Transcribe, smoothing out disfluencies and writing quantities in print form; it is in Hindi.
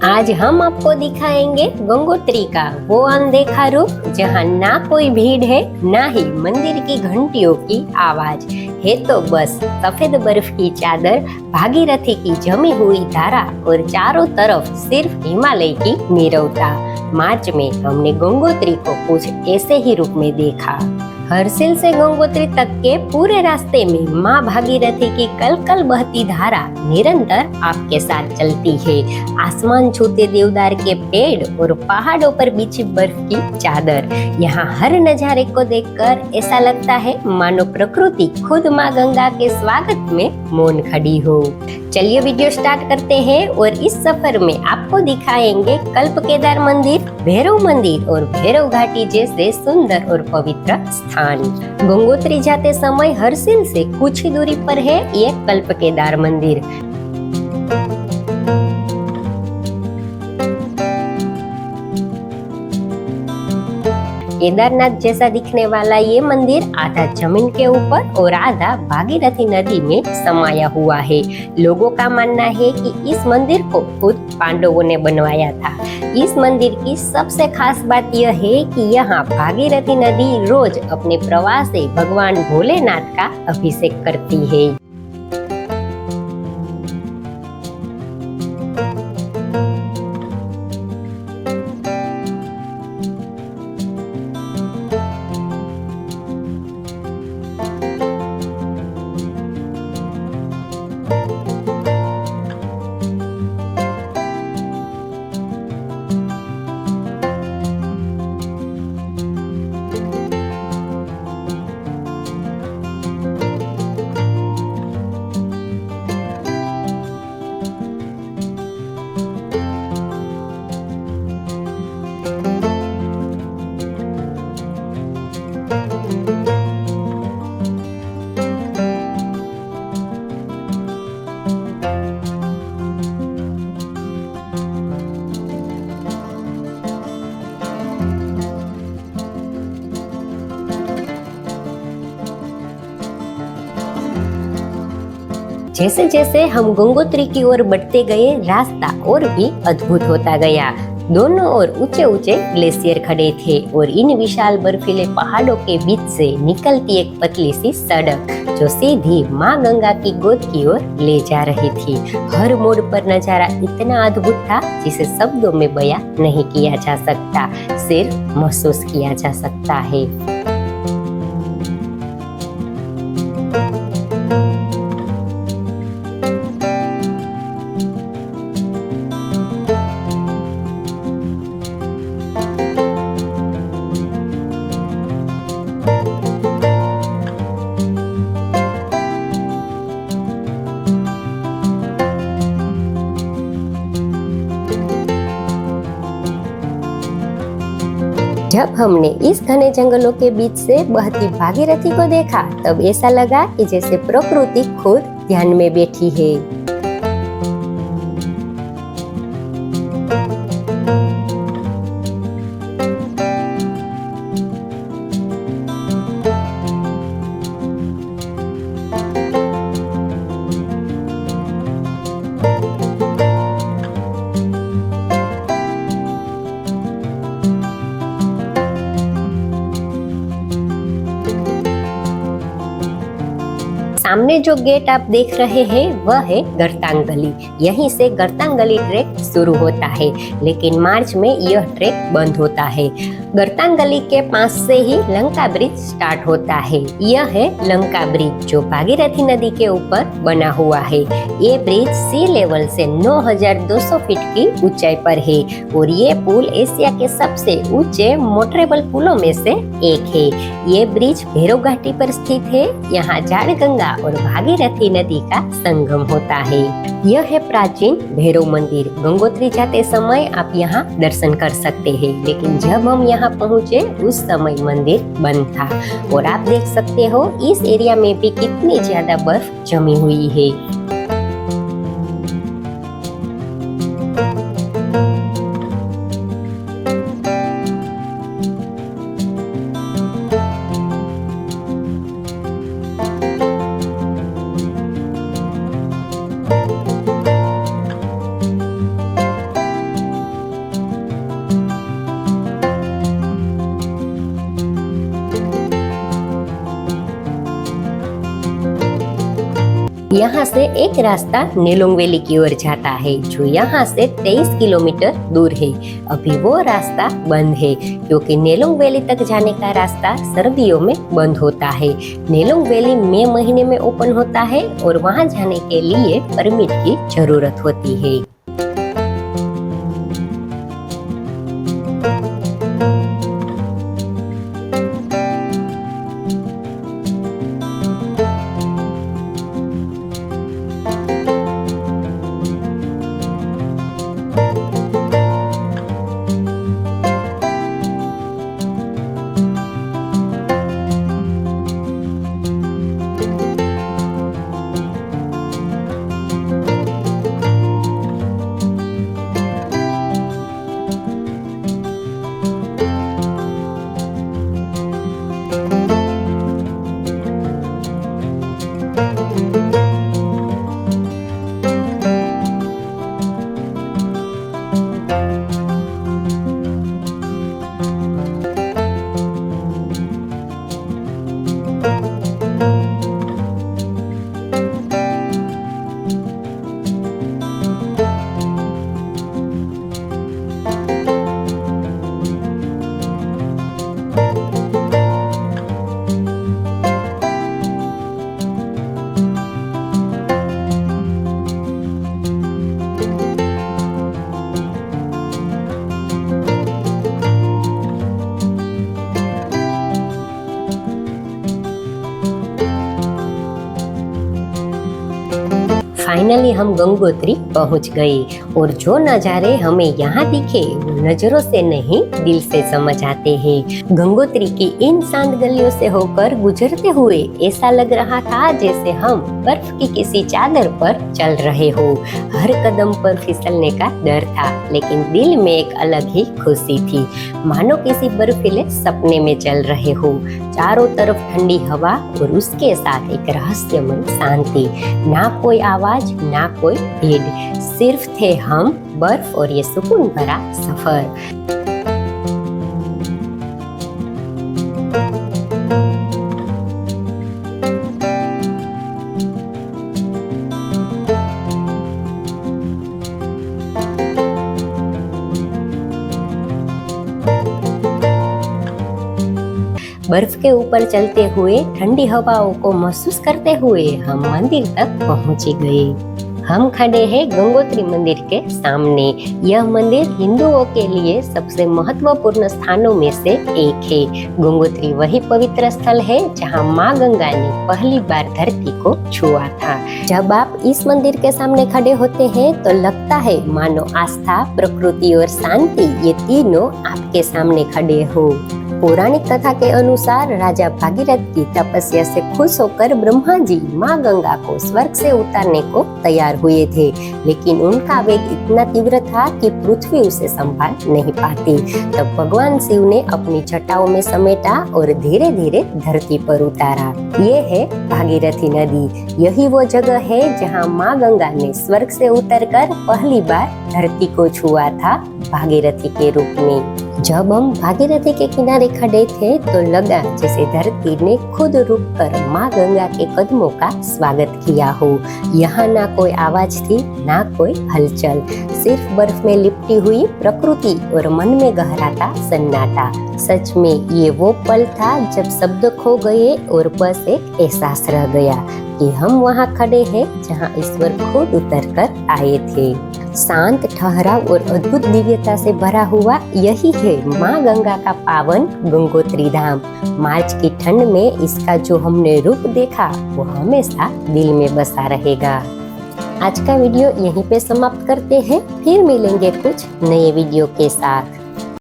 आज हम आपको दिखाएंगे गंगोत्री का वो अनदेखा रूप जहाँ ना कोई भीड़ है ना ही मंदिर की घंटियों की आवाज है, तो बस सफेद बर्फ की चादर, भागीरथी की जमी हुई धारा और चारों तरफ सिर्फ हिमालय की नीरवता। मार्च में हमने गंगोत्री को कुछ ऐसे ही रूप में देखा। हर्षिल से गंगोत्री तक के पूरे रास्ते में माँ भागीरथी की कल कल बहती धारा निरंतर आपके साथ चलती है। आसमान छूते देवदार के पेड़ और पहाड़ों पर बिछी बर्फ की चादर, यहाँ हर नजारे को देखकर ऐसा लगता है मानो प्रकृति खुद माँ गंगा के स्वागत में मौन खड़ी हो। चलिए वीडियो स्टार्ट करते हैं और इस सफर में आपको दिखाएंगे कल्प केदार मंदिर, भैरव मंदिर और भैरव घाटी जैसे सुंदर और पवित्र स्थान। गंगोत्री जाते समय हर्षिल से कुछ ही दूरी पर है ये कल्प केदार मंदिर। केदारनाथ जैसा दिखने वाला ये मंदिर आधा जमीन के ऊपर और आधा भागीरथी नदी में समाया हुआ है। लोगों का मानना है कि इस मंदिर को खुद पांडवों ने बनवाया था। इस मंदिर की सबसे खास बात यह है कि यहाँ भागीरथी नदी रोज अपने प्रवाह से भगवान भोलेनाथ का अभिषेक करती है। जैसे जैसे हम गंगोत्री की ओर बढ़ते गए, रास्ता और भी अद्भुत होता गया। दोनों ओर ऊंचे ऊंचे ग्लेशियर खड़े थे और इन विशाल बर्फीले पहाड़ों के बीच से निकलती एक पतली सी सड़क जो सीधी माँ गंगा की गोद की ओर ले जा रही थी। हर मोड़ पर नजारा इतना अद्भुत था जिसे शब्दों में बयां नहीं किया जा सकता, सिर्फ महसूस किया जा सकता है। जब हमने इस घने जंगलों के बीच से बहती भागीरथी को देखा, तब ऐसा लगा कि जैसे प्रकृति खुद ध्यान में बैठी है। सामने जो गेट आप देख रहे हैं वह है गर्तांग गली। यहीं से गर्तांग गली ट्रैक शुरू होता है, लेकिन मार्च में यह ट्रैक बंद होता है। गर्तांग गली के पास से ही लंका ब्रिज स्टार्ट होता है। यह है लंका ब्रिज जो भागीरथी नदी के ऊपर बना हुआ है। ये ब्रिज सी लेवल से 9,200 फीट की ऊंचाई पर है और ये पुल एशिया के सबसे ऊंचे मोटरेबल पुलों में से एक है। ये ब्रिज भैरव घाटी पर स्थित है। यहाँ जाड़गंगा और भागीरथी नदी का संगम होता है। यह है प्राचीन भैरव मंदिर। गंगोत्री जाते समय आप यहाँ दर्शन कर सकते हैं, लेकिन जब हम यहाँ पहुँचे उस समय मंदिर बंद था और आप देख सकते हो इस एरिया में भी कितनी ज्यादा बर्फ जमी हुई है। यहाँ से एक रास्ता नेलोंग वैली की ओर जाता है, जो यहाँ से 23 किलोमीटर दूर है। अभी वो रास्ता बंद है क्योंकि नेलोंग वैली तक जाने का रास्ता सर्दियों में बंद होता है। नेलोंग वैली मई महीने में ओपन होता है और वहाँ जाने के लिए परमिट की जरूरत होती है। फाइनली हम गंगोत्री पहुंच गए और जो नज़ारे हमें यहाँ दिखे वो नजरों से नहीं दिल से समझ आते हैं। गंगोत्री की इन शांत गलियों से होकर गुजरते हुए ऐसा लग रहा था जैसे हम बर्फ की किसी चादर पर चल रहे हो। हर कदम पर फिसलने का डर था, लेकिन दिल में एक अलग ही खुशी थी, मानो किसी बर्फीले सपने में चल रहे हो। चारों तरफ ठंडी हवा और उसके साथ एक रहस्यमय शांति। ना कोई आवाज, ना कोई भीड़, सिर्फ थे हम, बर्फ और ये सुकून भरा सफर। बर्फ के ऊपर चलते हुए ठंडी हवाओं को महसूस करते हुए हम मंदिर तक पहुंच गए। हम खड़े हैं गंगोत्री मंदिर के सामने। यह मंदिर हिंदुओं के लिए सबसे महत्वपूर्ण स्थानों में से एक है। गंगोत्री वही पवित्र स्थल है जहां मां गंगा ने पहली बार धरती को छुआ था। जब आप इस मंदिर के सामने खड़े होते हैं तो लगता है मानो आस्था, प्रकृति और शांति ये तीनों आपके सामने खड़े हो। पौराणिक कथा के अनुसार राजा भागीरथ की तपस्या से खुश होकर ब्रह्मा जी माँ गंगा को स्वर्ग से उतारने को तैयार हुए थे, लेकिन उनका वेग इतना तीव्र था कि पृथ्वी उसे संभाल नहीं पाती। तब भगवान शिव ने अपनी जटाओं में समेटा और धीरे धीरे धरती पर उतारा। ये है भागीरथी नदी। यही वो जगह है जहाँ माँ गंगा ने स्वर्ग से उतरकर पहली बार धरती को छुआ था भागीरथी के रूप में। जब हम भागीरथी के किनारे खड़े थे तो लगा जैसे धरती ने खुद रुककर माँ गंगा के कदमों का स्वागत किया हो। यहाँ ना कोई आवाज थी, ना कोई हलचल, सिर्फ बर्फ में लिपटी हुई प्रकृति और मन में गहराता सन्नाटा। सच में ये वो पल था जब शब्द खो गए और बस एक एहसास रह गया कि हम वहाँ खड़े हैं जहाँ ईश्वर खुद उतर कर आए थे। शांत, ठहराव और अद्भुत दिव्यता से भरा हुआ यही है माँ गंगा का पावन गंगोत्री धाम। मार्च की ठंड में इसका जो हमने रूप देखा वो हमेशा दिल में बसा रहेगा। आज का वीडियो यहीं पे समाप्त करते हैं, फिर मिलेंगे कुछ नए वीडियो के साथ।